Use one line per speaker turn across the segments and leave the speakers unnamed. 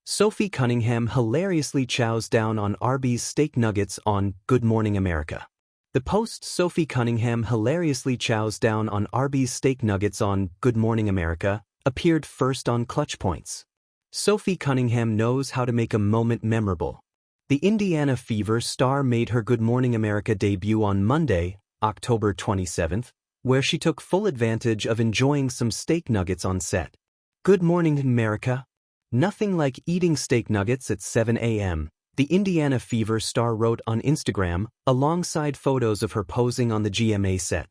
Sophie Cunningham hilariously chows down on Arby's steak nuggets on Good Morning America. The post Sophie Cunningham hilariously chows down on Arby's steak nuggets on Good Morning America appeared first on Clutch Points. Sophie Cunningham knows how to make a moment memorable. The Indiana Fever star made her Good Morning America debut on Monday, October 27th, where she took full advantage of enjoying some steak nuggets on set. Good Morning America. Nothing like eating steak nuggets at 7 a.m., the Indiana Fever star wrote on Instagram, alongside photos of her posing on the GMA set.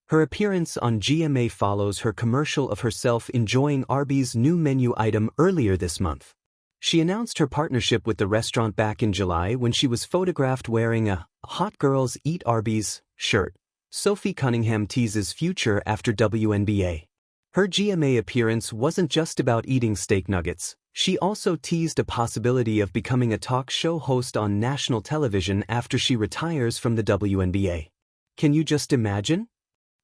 Her appearance on GMA follows her commercial of herself enjoying Arby's new menu item earlier this month. She announced her partnership with the restaurant back in July when she was photographed wearing a "Hot Girls Eat Arby's" shirt. Sophie Cunningham teases future after WNBA. Her GMA appearance wasn't just about eating steak nuggets. She also teased a possibility of becoming a talk show host on national television after she retires from the WNBA. Can you just imagine?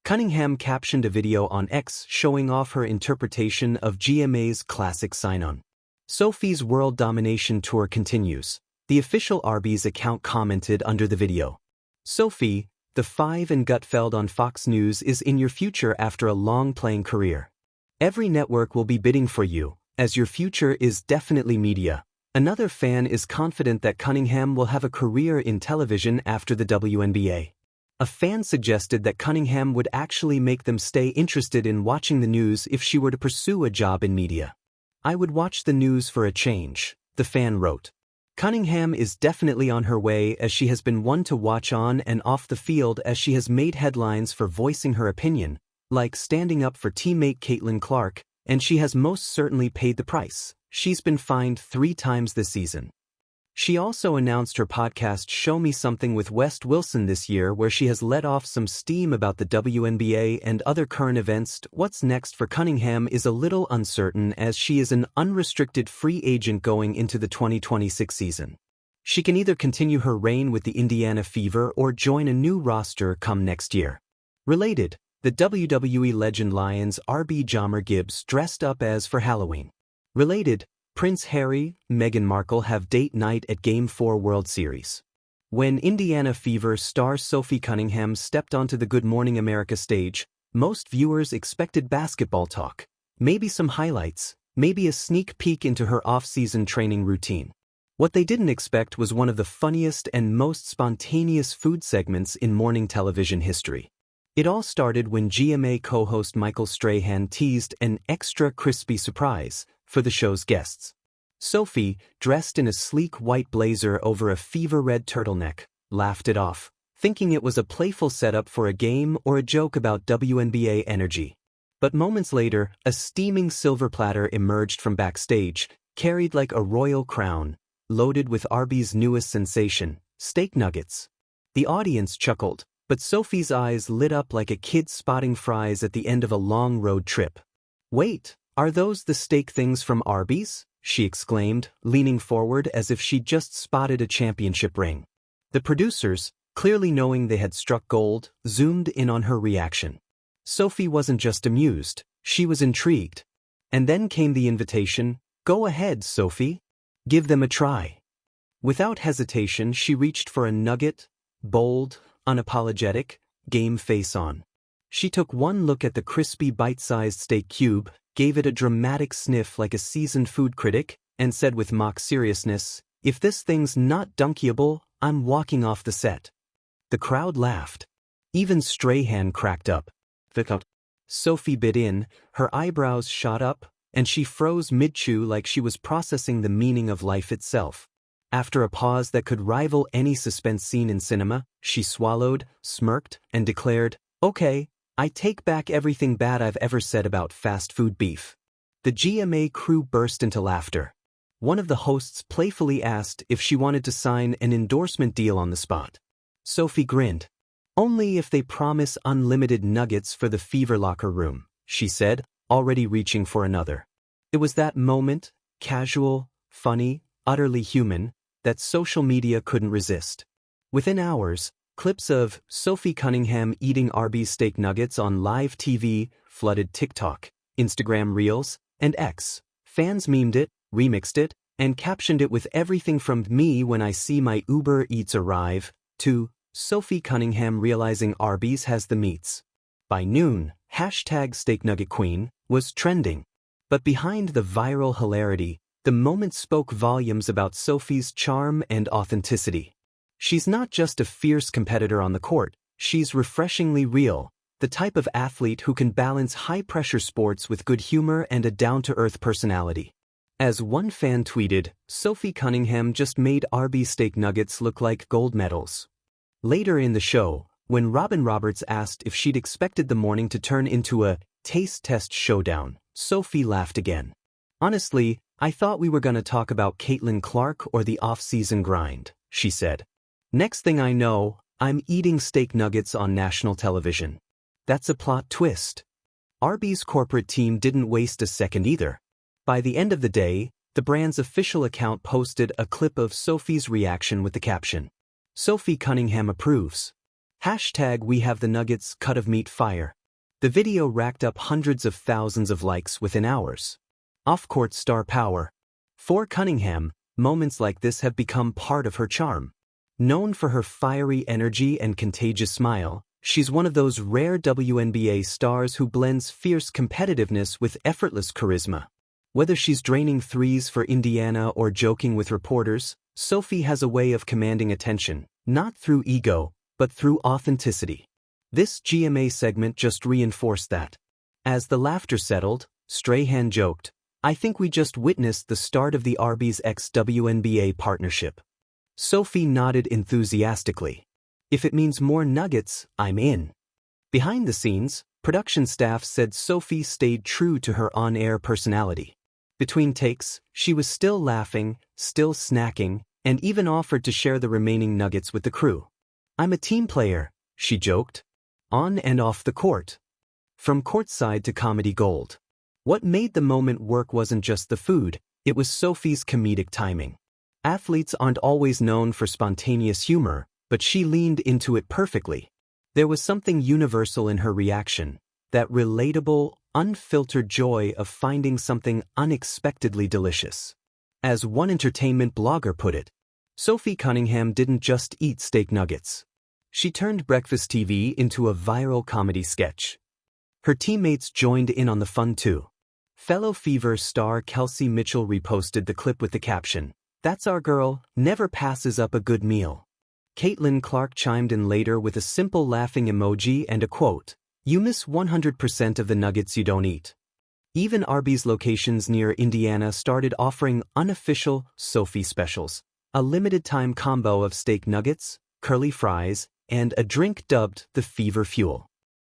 Cunningham captioned a video on X showing off her interpretation of GMA's classic sign-on. Sophie's world domination tour continues. The official Arby's account commented under the video. Sophie, the Five and Gutfeld on Fox News is in your future after a long playing career. Every network will be bidding for you, as your future is definitely media. Another fan is confident that Cunningham will have a career in television after the WNBA. A fan suggested that Cunningham would actually make them stay interested in watching the news if she were to pursue a job in media. I would watch the news for a change, the fan wrote. Cunningham is definitely on her way, as she has been one to watch on and off the field, as she has made headlines for voicing her opinion, like standing up for teammate Caitlin Clark, and she has most certainly paid the price. She's been fined 3 times this season. She also announced her podcast Show Me Something with West Wilson this year, where she has let off some steam about the WNBA and other current events. What's next for Cunningham is a little uncertain, as she is an unrestricted free agent going into the 2026 season. She can either continue her reign with the Indiana Fever or join a new roster come next year. Related, the WWE legend Lions Arby Jammer Gibbs dressed up as for Halloween. Related, Prince Harry, Meghan Markle have date night at Game 4 World Series. When Indiana Fever star Sophie Cunningham stepped onto the Good Morning America stage, most viewers expected basketball talk, maybe some highlights, maybe a sneak peek into her off-season training routine. What they didn't expect was one of the funniest and most spontaneous food segments in morning television history. It all started when GMA co-host Michael Strahan teased an extra crispy surprise for the show's guests. Sophie, dressed in a sleek white blazer over a fever-red turtleneck, laughed it off, thinking it was a playful setup for a game or a joke about WNBA energy. But moments later, a steaming silver platter emerged from backstage, carried like a royal crown, loaded with Arby's newest sensation, steak nuggets. The audience chuckled, but Sophie's eyes lit up like a kid spotting fries at the end of a long road trip. "Wait, are those the steak things from Arby's?" she exclaimed, leaning forward as if she'd just spotted a championship ring. The producers, clearly knowing they had struck gold, zoomed in on her reaction. Sophie wasn't just amused, she was intrigued. And then came the invitation, "Go ahead, Sophie. Give them a try." Without hesitation, she reached for a nugget, bold, unapologetic, game face on. She took one look at the crispy bite-sized steak cube, gave it a dramatic sniff like a seasoned food critic, and said with mock seriousness, "If this thing's not dunkiable, I'm walking off the set." The crowd laughed. Even Strahan cracked up. Sophie bit in, her eyebrows shot up, and she froze mid-chew like she was processing the meaning of life itself. After a pause that could rival any suspense scene in cinema, she swallowed, smirked, and declared, "Okay, I take back everything bad I've ever said about fast food beef." The GMA crew burst into laughter. One of the hosts playfully asked if she wanted to sign an endorsement deal on the spot. Sophie grinned. "Only if they promise unlimited nuggets for the Fever locker room," she said, already reaching for another. It was that moment, casual, funny, utterly human, that social media couldn't resist. Within hours, clips of Sophie Cunningham eating Arby's steak nuggets on live TV flooded TikTok, Instagram Reels, and X. Fans memed it, remixed it, and captioned it with everything from "me when I see my Uber Eats arrive" to "Sophie Cunningham realizing Arby's has the meats." By noon, #SteakNuggetQueen was trending. But behind the viral hilarity, the moment spoke volumes about Sophie's charm and authenticity. She's not just a fierce competitor on the court, she's refreshingly real, the type of athlete who can balance high-pressure sports with good humor and a down-to-earth personality. As one fan tweeted, "Sophie Cunningham just made Arby's steak nuggets look like gold medals." Later in the show, when Robin Roberts asked if she'd expected the morning to turn into a taste test showdown, Sophie laughed again. "Honestly, I thought we were gonna talk about Caitlin Clark or the off-season grind," she said. "Next thing I know, I'm eating steak nuggets on national television." That's a plot twist. Arby's corporate team didn't waste a second either. By the end of the day, the brand's official account posted a clip of Sophie's reaction with the caption, "Sophie Cunningham approves. #We have the nuggets cut of meat fire." The video racked up hundreds of thousands of likes within hours. Off-court star power. For Cunningham, moments like this have become part of her charm. Known for her fiery energy and contagious smile, she's one of those rare WNBA stars who blends fierce competitiveness with effortless charisma. Whether she's draining threes for Indiana or joking with reporters, Sophie has a way of commanding attention, not through ego, but through authenticity. This GMA segment just reinforced that. As the laughter settled, Strahan joked, "I think we just witnessed the start of the Arby's x WNBA partnership." Sophie nodded enthusiastically. "If it means more nuggets, I'm in." Behind the scenes, production staff said Sophie stayed true to her on-air personality. Between takes, she was still laughing, still snacking, and even offered to share the remaining nuggets with the crew. "I'm a team player," she joked. On and off the court. From courtside to comedy gold. What made the moment work wasn't just the food, it was Sophie's comedic timing. Athletes aren't always known for spontaneous humor, but she leaned into it perfectly. There was something universal in her reaction, that relatable, unfiltered joy of finding something unexpectedly delicious. As one entertainment blogger put it, Sophie Cunningham didn't just eat steak nuggets. She turned breakfast TV into a viral comedy sketch. Her teammates joined in on the fun too. Fellow Fever star Kelsey Mitchell reposted the clip with the caption, "That's our girl, never passes up a good meal." Caitlin Clark chimed in later with a simple laughing emoji and a quote, "You miss 100% of the nuggets you don't eat." Even Arby's locations near Indiana started offering unofficial Sophie specials, a limited-time combo of steak nuggets, curly fries, and a drink dubbed the Fever Fuel.